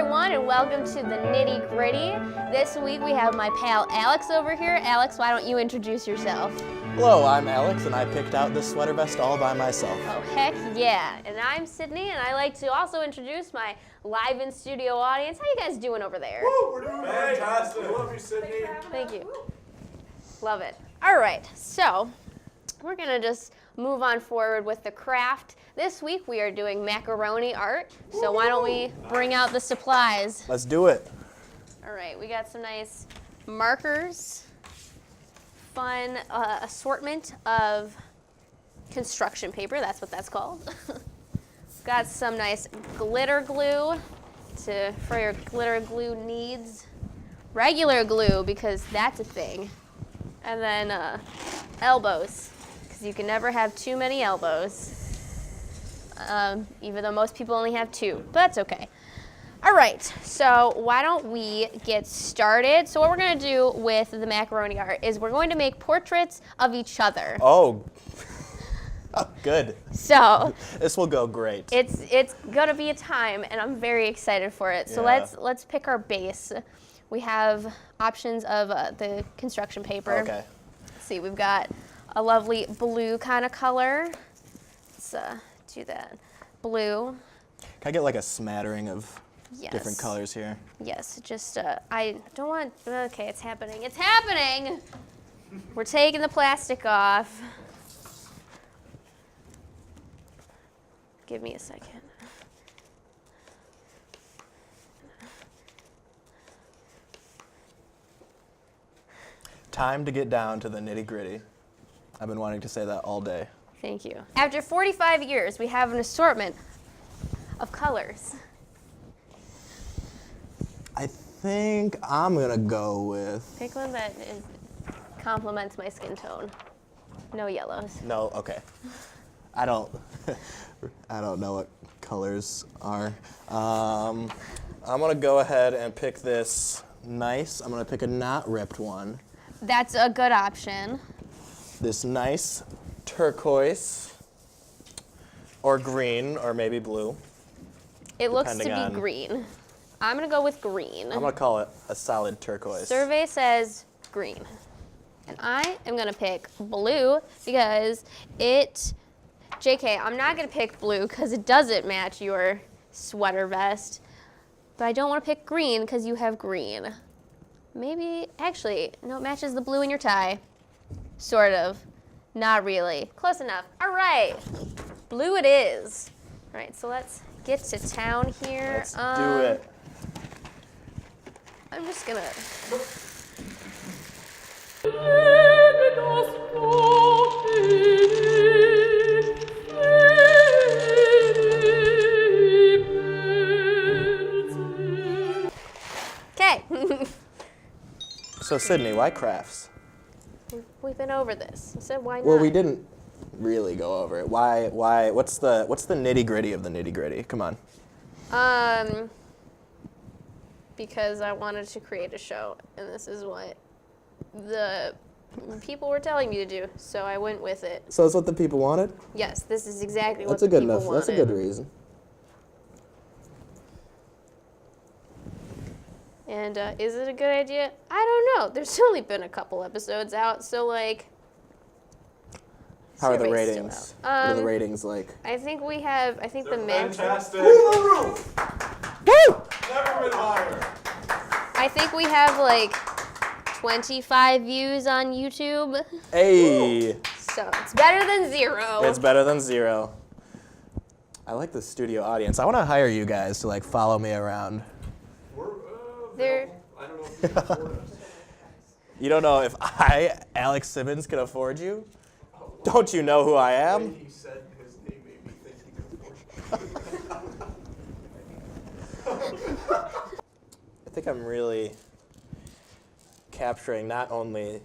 everyone, and welcome to the Nitty Gritty. This week we have my pal Alex over here. Alex, why don't you introduce yourself? Hello, I'm Alex, and I picked out this sweater vest all by myself. Oh, heck yeah. And I'm Sydney, and I like to also introduce my live in studio audience. How you guys doing over there? Woo, we're doing fantastic. I love you, Sydney. Thank you. Love it. All right, so we're gonna just move on forward with the craft. This week we are doing macaroni art, so why don't we bring out the supplies? Let's do it. All right, we got some nice markers, fun assortment of construction paper, that's what that's called. Got some nice glitter glue for your glitter glue needs. Regular glue, because that's a thing. And then elbows, because you can never have too many elbows. Even though most people only have two, but that's okay. All right, so why don't we get started? So what we're gonna do with the macaroni art is we're going to make portraits of each other. Oh, good. So This will go great. it's gonna be a time, and I'm very excited for it. So Yeah. let's pick our base. We have options of the construction paper. Okay. Let's see, we've got a lovely blue kind of color. Let's do that. Blue. Can I get like a smattering of Yes. different colors here? Yes, just, I don't want, okay, it's happening. It's happening! We're taking the plastic off. Give me a second. Time to get down to the nitty gritty. I've been wanting to say that all day. Thank you. After 45 years, we have an assortment of colors. I think I'm gonna go with, Pick one that complements my skin tone. No yellows. no, okay. I don't know what colors are. I'm gonna go ahead and pick this nice, I'm gonna pick a not ripped one. That's a good option. This nice turquoise or green or maybe blue. It looks to Depending be on- green. I'm gonna go with green. I'm gonna call it a solid turquoise. Survey says green. And I am gonna pick blue because JK, I'm not gonna pick blue because it doesn't match your sweater vest. But I don't wanna pick green because you have green. Maybe, actually, no, it matches the blue in your tie. Sort of. Not really. Close enough. All right. Blue it is. All right, so let's get to town here. Let's do it. I'm just gonna. Okay. So Sydney, why crafts? We've been over this. I said why not? Well, we didn't really go over it. Why? What's the nitty gritty of the nitty gritty? Come on. Because I wanted to create a show, and this is what the people were telling me to do, so I went with it. So that's what the people wanted? Yes, this is exactly That's what a the good people enough. wanted. That's a good reason. And is it a good idea? I don't know. There's only been a couple episodes out, so like. How are the survey's still ratings? out. What are the ratings like? I think the match. Fantastic. Woo! Never been higher. I think we have like 25 views on YouTube. Hey, So it's better than 0. it's better than 0. I like the studio audience. I want to hire you guys to like follow me around. We're They're- I don't know if you can afford us. You don't know if I, Alex Simmons, can afford you? Don't you know who I am? He said his name made me think he could afford you. I think I'm really capturing not only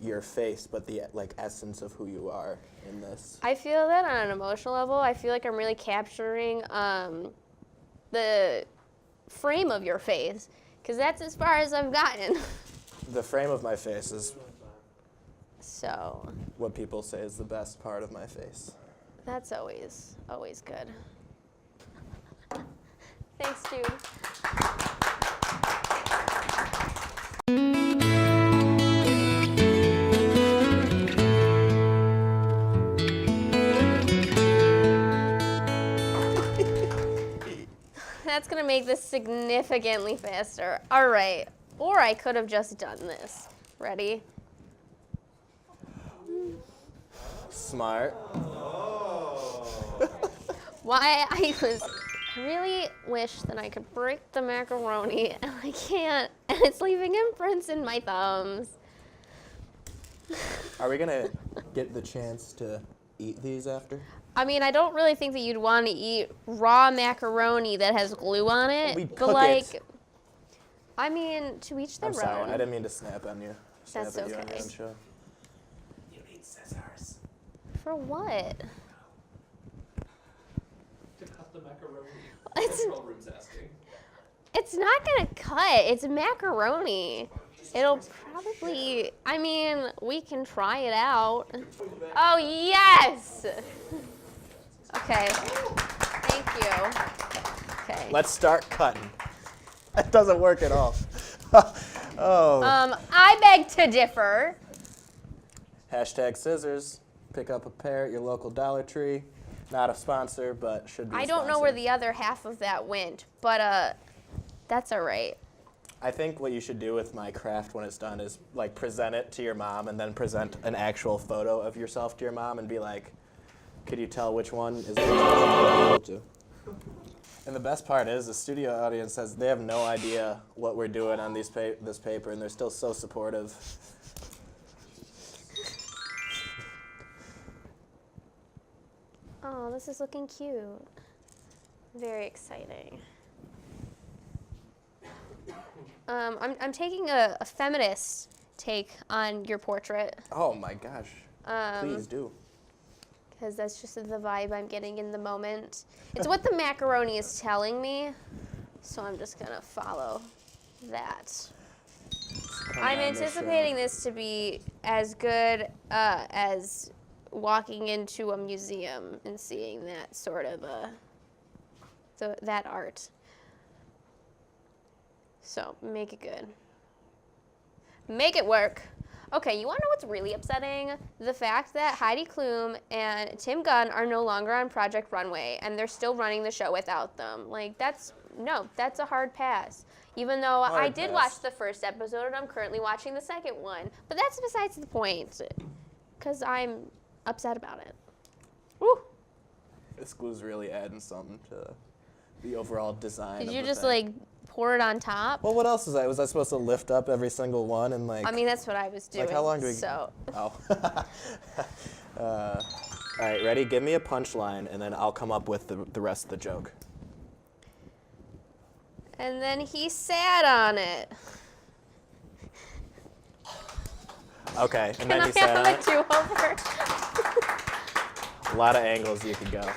your face, but the like essence of who you are in this. I feel that on an emotional level. I feel like I'm really capturing the frame of your face, because that's as far as I've gotten. The frame of my face is So what people say is the best part of my face. that's always good. Thanks, dude. gonna make this significantly faster. All right, or I could have just done this. Ready? Smart. Why I really wish that I could break the macaroni, and I can't, and it's leaving imprints in my thumbs. Are we gonna get the chance to eat these after? I mean, I don't really think that you'd want to eat raw macaroni that has glue on it, We'd but cook like, it. I mean, to each their I'm own. sorry, I didn't mean to snap on you. Snap That's at you on your okay. own show. You need scissors. For what? To cut the macaroni. It's- Control room's asking. It's not gonna cut. It's macaroni. It'll probably, I mean, we can try it out. Oh, yes! Okay. Thank you. Okay. Let's start cutting. That doesn't work at all. Oh. I beg to differ. Hashtag scissors. Pick up a pair at your local Dollar Tree. Not a sponsor, but should be a I don't know where sponsor. the other half of that went, but that's all right. I think what you should do with my craft when it's done is like present it to your mom and then present an actual photo of yourself to your mom and be like, could you tell which one is the one to? And the best part is the studio audience says they have no idea what we're doing on this paper, and they're still so supportive. Oh, this is looking cute. Very exciting. I'm taking a feminist take on your portrait. Oh my gosh. Please do. Because that's just the vibe I'm getting in the moment. It's what the macaroni is telling me, so I'm just gonna follow that. I'm anticipating this to be as good as walking into a museum and seeing that sort of that art. So make it good. Make it work. Okay, you want to know what's really upsetting? The fact that Heidi Klum and Tim Gunn are no longer on Project Runway, and they're still running the show without them. Like, that's a hard pass. Even though I did watch the first episode, and I'm currently watching the second one. But that's besides the point, because I'm upset about it. Woo! This glue's really adding something to the overall design. Did of you the just, thing. like, pour it on top? Well, what else is that? Was I supposed to lift up every single one and like? I mean, that's what I was doing. Like, how long do we? So. Oh. All right, ready? Give me a punchline, and then I'll come up with the rest of the joke. And then he sat on it. Okay, and Can then I he sat on have it. a do-over? A lot of angles you could go.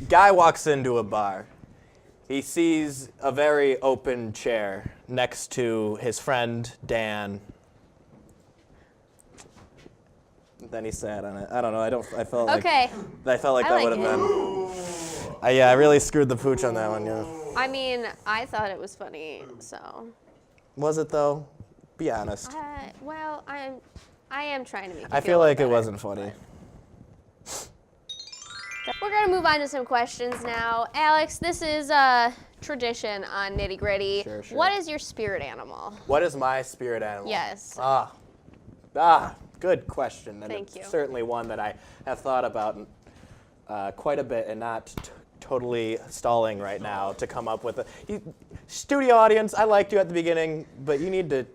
Guy walks into a bar. He sees a very open chair next to his friend Dan. Then he sat on it. I don't know. I felt like Okay. I felt like I that like would have it. been. Yeah, I really screwed the pooch on that one. Yeah. I mean, I thought it was funny, so. Was it though? Be honest. Well, I am trying to make you I feel feel a like little it better. wasn't funny. We're going to move on to some questions now. Alex, this is tradition on Knitty Gritty. Sure, sure. What is your spirit animal? What is my spirit animal? Yes. Good question. And Thank it's you. certainly one that I have thought about quite a bit and not totally stalling right now to come up with a studio audience. I liked you at the beginning, but you need to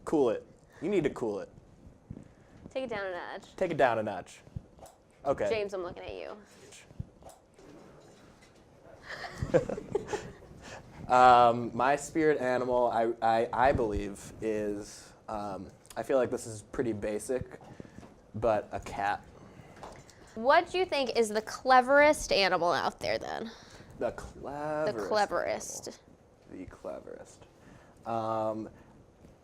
cool it. You need to cool it. Take it down a notch. Take it down a notch. Okay. James, I'm looking at you. My spirit animal, I believe, is, I feel like this is pretty basic, but a cat. What do you think is the cleverest animal out there then? The cleverest. The cleverest. Animal. The cleverest.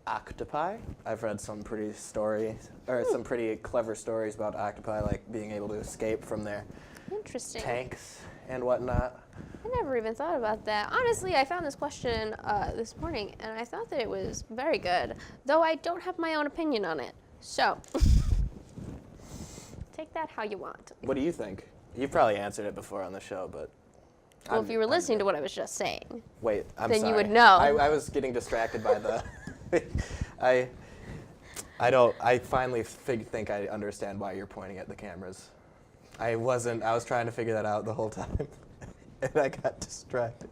Octopi. I've read some pretty some pretty clever stories about octopi, like being able to escape from their Interesting. tanks and whatnot. I never even thought about that. Honestly, I found this question this morning, and I thought that it was very good, though I don't have my own opinion on it. So, take that how you want. What do you think? You've probably answered it before on the show, but. Well, if you were listening to what I was just saying. Wait, I'm then sorry. you would know. I was getting distracted by the. I finally think I understand why you're pointing at the cameras. I was trying to figure that out the whole time, and I got distracted.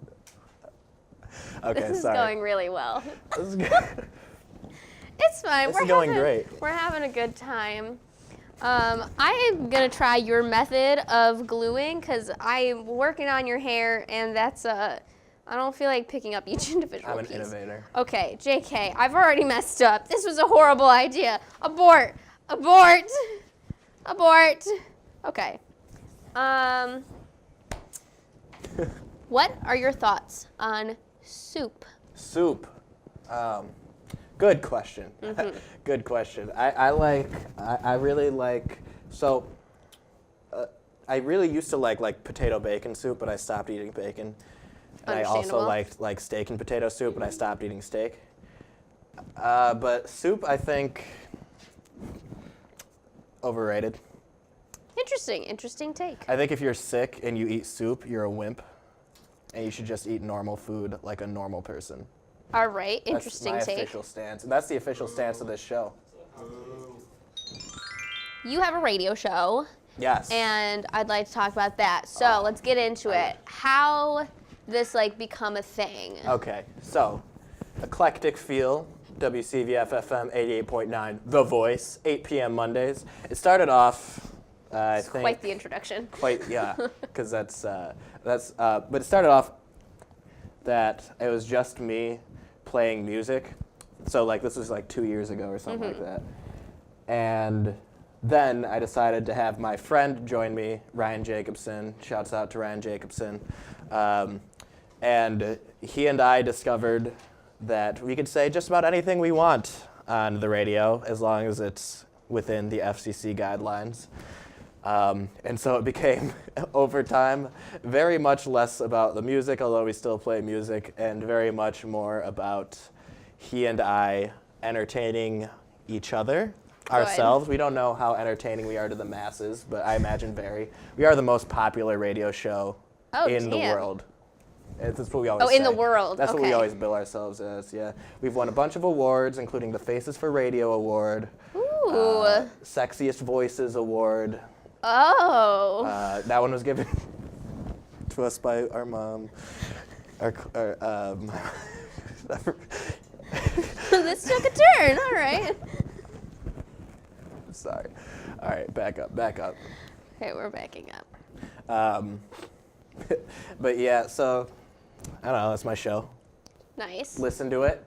Okay, This is sorry. going really well. This is good. It's fine. This is going great. We're having a good time. I am going to try your method of gluing because I'm working on your hair, and that's I don't feel like picking up each individual piece. I'm an innovator. Okay, JK, I've already messed up. This was a horrible idea. Abort. Abort. Abort. Okay. What are your thoughts on soup? Soup. Good question. Mm-hmm. Good question. I really like, so I really used to like potato bacon soup, but I stopped eating bacon. And I also liked like steak and potato soup, but I stopped eating steak. But soup, I think, overrated. Interesting take. I think if you're sick and you eat soup, you're a wimp. And you should just eat normal food like a normal person. All right, interesting That's my take. official stance. And that's the official stance of this show. You have a radio show. Yes. And I'd like to talk about that. So let's get into it. How this like become a thing? Okay, so eclectic feel, WCVF FM 88.9, The Voice, 8 p.m. Mondays. It started off, I think. Quite the introduction. Yeah, because but it started off that it was just me playing music. So like this was like 2 years ago or something like that. And then I decided to have my friend join me, Ryan Jacobson. Shouts out to Ryan Jacobson. And he and I discovered that we could say just about anything we want on the radio as long as it's within the FCC guidelines. And so it became, over time, very much less about the music, although we still play music, and very much more about he and I entertaining each other, ourselves. We don't know how entertaining we are to the masses, but I imagine very. We are the most popular radio show in the world. That's what we always say. In the world. That's okay. what we always bill ourselves as, yeah. We've won a bunch of awards, including the Faces for Radio Award, Ooh. Sexiest Voices Award. Oh. That one was given to us by our mom. This took a turn. All right. Sorry. All right, back up. Okay, we're backing up. But yeah, so I don't know. That's my show. Nice. Listen to it.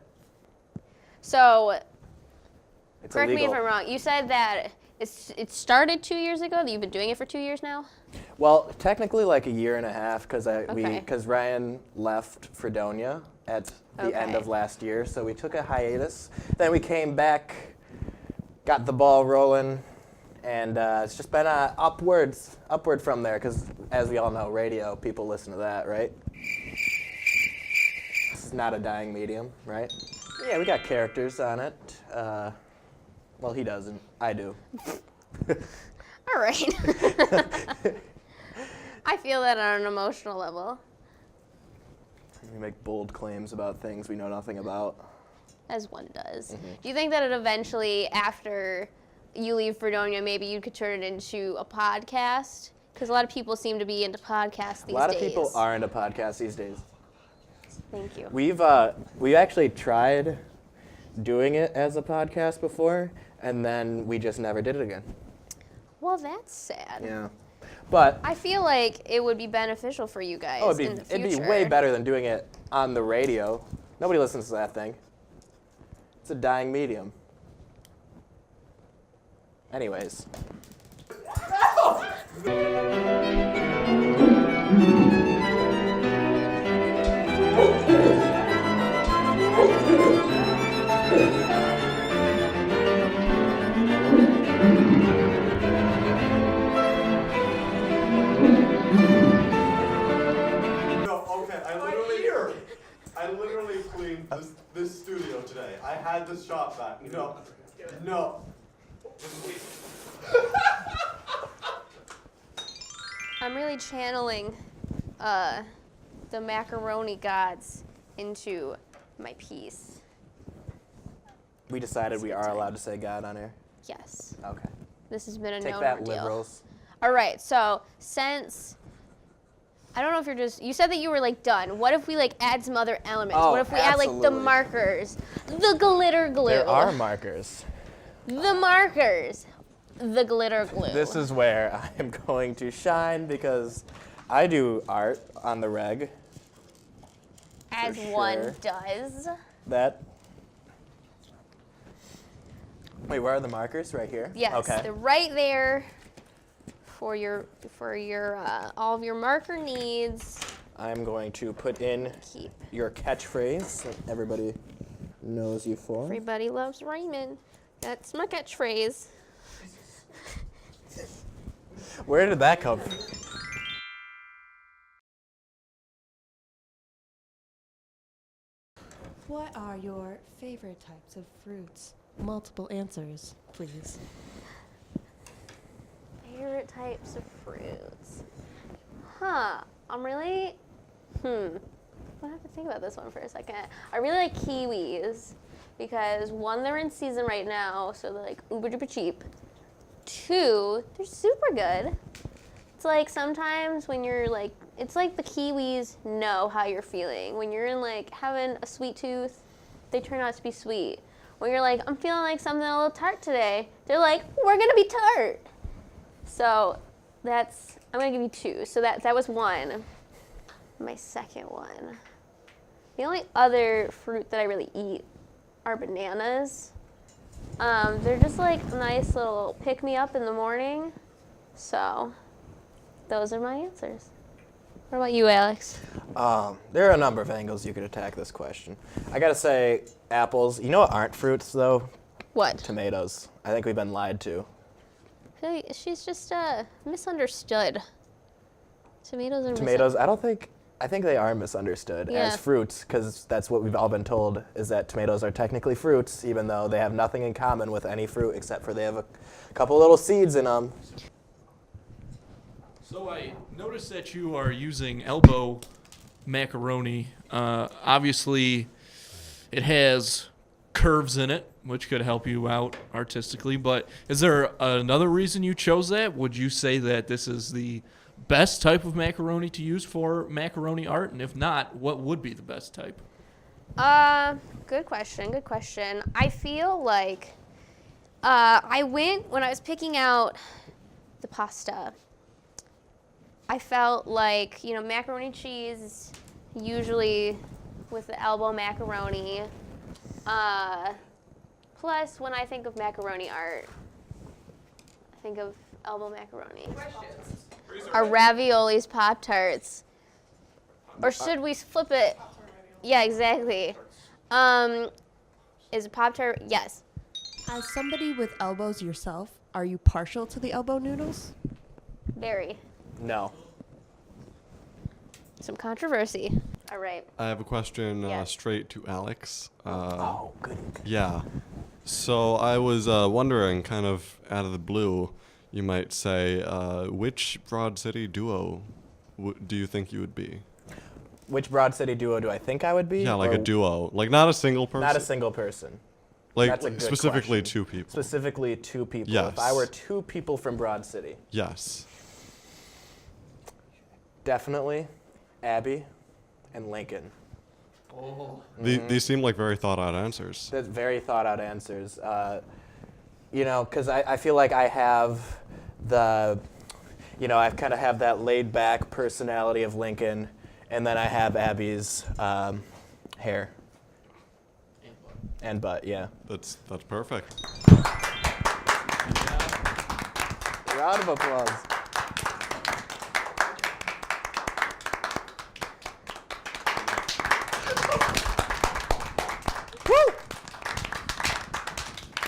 So, It's correct illegal. me if I'm wrong. You said that it started 2 years ago. That you've been doing it for 2 years now. Well, technically like a year and a half because Okay. Ryan left Fredonia at the end Okay. of last year, so we took a hiatus. Then we came back, got the ball rolling, and it's just been upward from there. Because as we all know, radio people listen to that, right? This is not a dying medium, right? Yeah, we got characters on it. Well, he doesn't. I do. All right. I feel that on an emotional level. We make bold claims about things we know nothing about. As one does. Mm-hmm. Do you think that it eventually, after you leave Fredonia, maybe you could turn it into a podcast? Because a lot of people seem to be into podcasts these days. A lot of people are into podcasts these days. Thank you. We actually tried doing it as a podcast before, and then we just never did it again. Well, that's sad. Yeah, but I feel like it would be beneficial for you guys in the future. it'd be way better than doing it on the radio. Nobody listens to that thing. It's a dying medium. Anyways. I literally cleaned this studio today. I had the shop back. No. I'm really channeling the macaroni gods into my piece. We decided we are allowed to say God on air. Yes. Okay. This has been a Take known that, ordeal. liberals. All right, so since I don't know if you said that you were like done. What if we like add some other elements? Oh, What if we add like the absolutely. markers, the glitter glue? There are markers. the markers, the glitter glue. This is where I am going to shine because I do art on the reg. as for one sure. does. That. Wait, where are the markers? Right here? Yes, Okay. they're right there for your all of your marker needs. I'm going to put in Keep. your catchphrase that everybody knows you for. Everybody loves Raymond. That's my catchphrase. Where did that come from? What are your favorite types of fruits? Multiple answers, please. Favorite types of fruits. Huh. I'm really. I have to think about this one for a second. I really like kiwis because one, they're in season right now, so they're like uber duper cheap. Two, they're super good. It's like sometimes when you're like, it's like the kiwis know how you're feeling. When you're in like having a sweet tooth, they turn out to be sweet. When you're like, I'm feeling like something a little tart today, they're like, we're gonna be tart. So that's, I'm gonna give you two. So that was one. My second one. The only other fruit that I really eat are bananas. They're just like a nice little pick-me-up in the morning. So those are my answers. What about you, Alex? There are a number of angles you could attack this question. I gotta say, apples. You know what aren't fruits, though? What? Tomatoes. I think we've been lied to. I feel like she's just misunderstood. Tomatoes are Tomatoes, I think they are misunderstood Yeah. as fruits, because that's what we've all been told, is that tomatoes are technically fruits, even though they have nothing in common with any fruit, except for they have a couple little seeds in them. So I noticed that you are using elbow macaroni. Obviously, it has curves in it, which could help you out artistically. But is there another reason you chose that? Would you say that this is the best type of macaroni to use for macaroni art? And if not, what would be the best type? Good question. I feel like when I was picking out the pasta, I felt like, macaroni cheese, usually with the elbow macaroni. Plus, when I think of macaroni art, I think of elbow macaroni. Are raviolis Pop-Tarts? Or should we flip it? Yeah, exactly. Is a Pop-Tart? Yes. As somebody with elbows yourself, are you partial to the elbow noodles? Very. No. Some controversy. All right. I have a question Yes. straight to Alex. Oh, good. Yeah. So I was wondering, kind of out of the blue, you might say, which Broad City duo do you think you would be? Which Broad City duo do I think I would be? Yeah, like Or a duo. Like not a single person. Not a single person. Like That's a good specifically question. 2 people. Specifically 2 people. Yes. If I were 2 people from Broad City, Yes. definitely Abby and Lincoln. Oh. These seem like very thought out answers. That's very thought out answers. Because I feel like I have I kind of have that laid back personality of Lincoln, and then I have Abby's hair and butt. Yeah. That's perfect. Round of applause.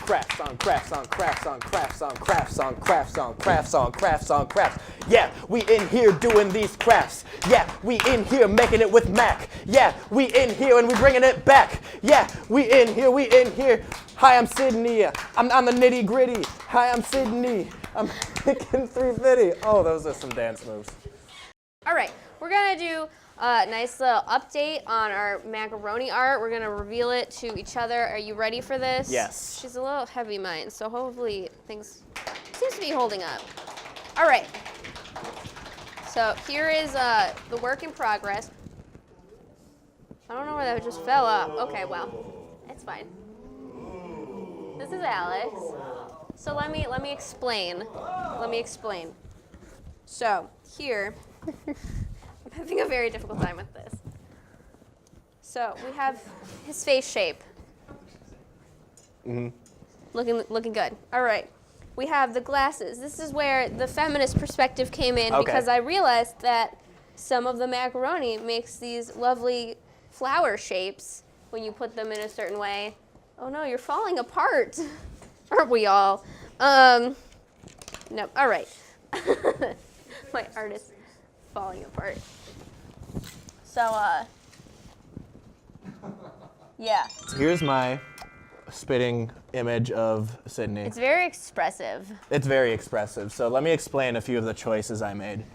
Crafts on crafts on crafts on crafts on crafts on crafts on crafts on crafts on crafts. Yeah, we in here doing these crafts. Yeah, we in here making it with Mac. Yeah, we in here and we bringing it back. Yeah, we in here, we in here. Hi, I'm Sydney. I'm the nitty gritty. Hi, I'm Sydney. I'm picking 350. Oh, those are some dance moves. All right, we're gonna do a nice little update on our macaroni art. We're gonna reveal it to each other. Are you ready for this? Yes. She's a little heavy, mine, so hopefully things seems to be holding up. All right. So here is the work in progress. I don't know where that just fell up. Okay, well, it's fine. This is Alex. So let me explain. Let me explain. So here, I'm having a very difficult time with this. So we have his face shape. Looking good. All right. We have the glasses. This is where the feminist perspective came in because I realized that some of the macaroni makes these lovely flower shapes when you put them in a certain way. Oh no, you're falling apart. Aren't we all? No, all right. My art is falling apart. So, yeah. Here's my spitting image of Sydney. It's very expressive. It's very expressive. So let me explain a few of the choices I made.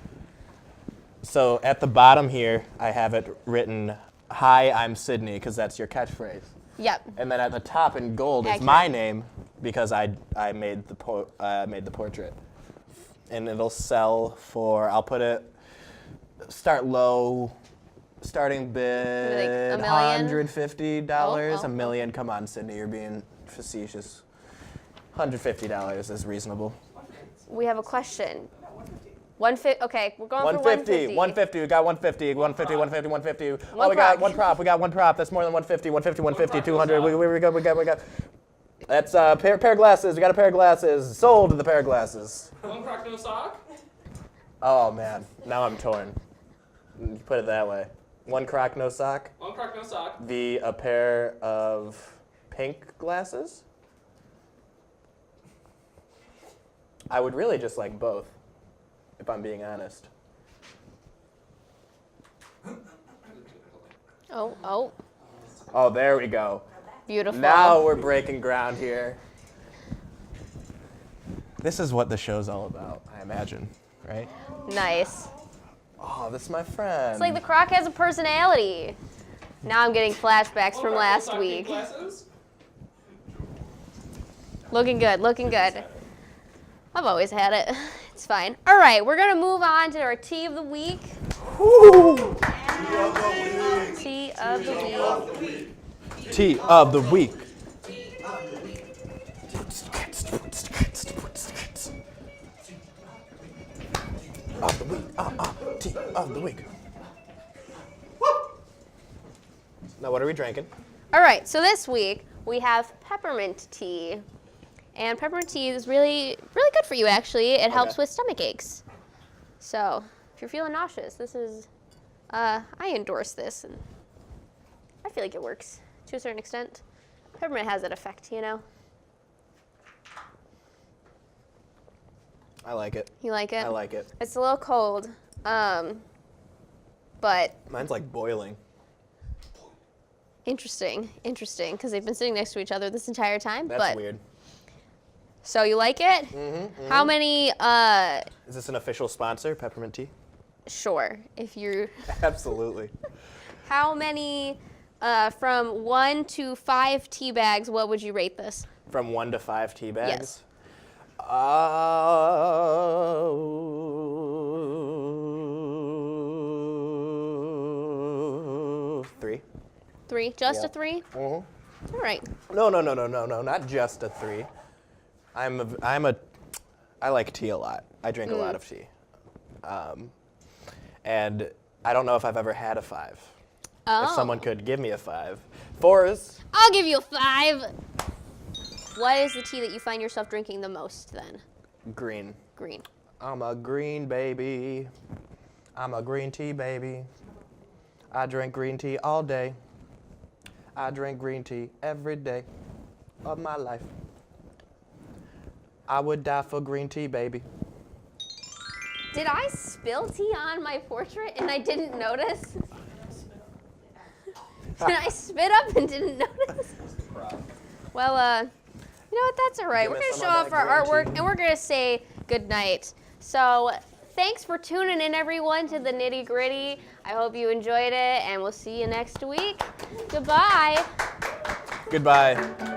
So at the bottom here, I have it written, "Hi, I'm Sydney," because that's your catchphrase. Yep. And then at the top in gold is my name because I made the portrait. And it'll sell for, I'll put it, start low, starting bid, Like $1 million? $150, Oh. $1 million. Come on, Sydney, you're being facetious. $150 is reasonable. We have a question. 150. Okay, we're going for 150, 150. 150, we got 150, 150, 150, 150. One Oh, we got prop. one prop, we got one prop. That's more than 150, 150, 150, 200. We got. That's a pair of glasses. We got a pair of glasses. Sold the pair of glasses. One crack, no sock. Oh man, now I'm torn. You put it that way. One crock, no sock. One crack, no sock. A pair of pink glasses. I would really just like both, if I'm being honest. Oh, Oh, there we go. beautiful. Now we're breaking ground here. This is what the show's all about, I imagine, right? Nice. Oh, this is my friend. It's like the croc has a personality. Now I'm getting flashbacks from last week. Looking good, looking good. I've always had it. It's fine. All right, we're gonna move on to our tea of the week. Woo! Tea of the week. Tea of the week. Of the week. Tea of the week. Now, what are we drinking? All right, so this week we have peppermint tea. And peppermint tea is really good for you, actually. It helps with stomach aches. So if you're feeling nauseous, this is, I endorse this. And I feel like it works to a certain extent. Peppermint has that effect, you know? I like it. You like it? I like it. It's a little cold, but Mine's like boiling. interesting, because they've been sitting next to each other this entire time. That's weird. So you like it? Mm-hmm. How many, Is this an official sponsor, peppermint tea? sure, if you're, Absolutely. how many, from 1 to 5 tea bags, what would you rate this? From 1 to 5 tea bags? Yes. 3. 3? Just Yeah. a 3? Mhm. All right. No, not just a 3. I like tea a lot. I drink a lot of tea. And I don't know if I've ever had a 5. Oh. If someone could give me a 5. 4s. I'll give you a 5. What is the tea that you find yourself drinking the most then? Green. Green. I'm a green baby. I'm a green tea baby. I drink green tea all day. I drink green tea every day of my life. I would die for green tea, baby. Did I spill tea on my portrait and I didn't notice? Did I spit up and didn't notice? Well, you know what? That's all right. Give We're me going to some show of off that our green artwork tea. and we're going to say good night. So thanks for tuning in, everyone, to the Nitty Gritty. I hope you enjoyed it, and we'll see you next week. Goodbye. Goodbye.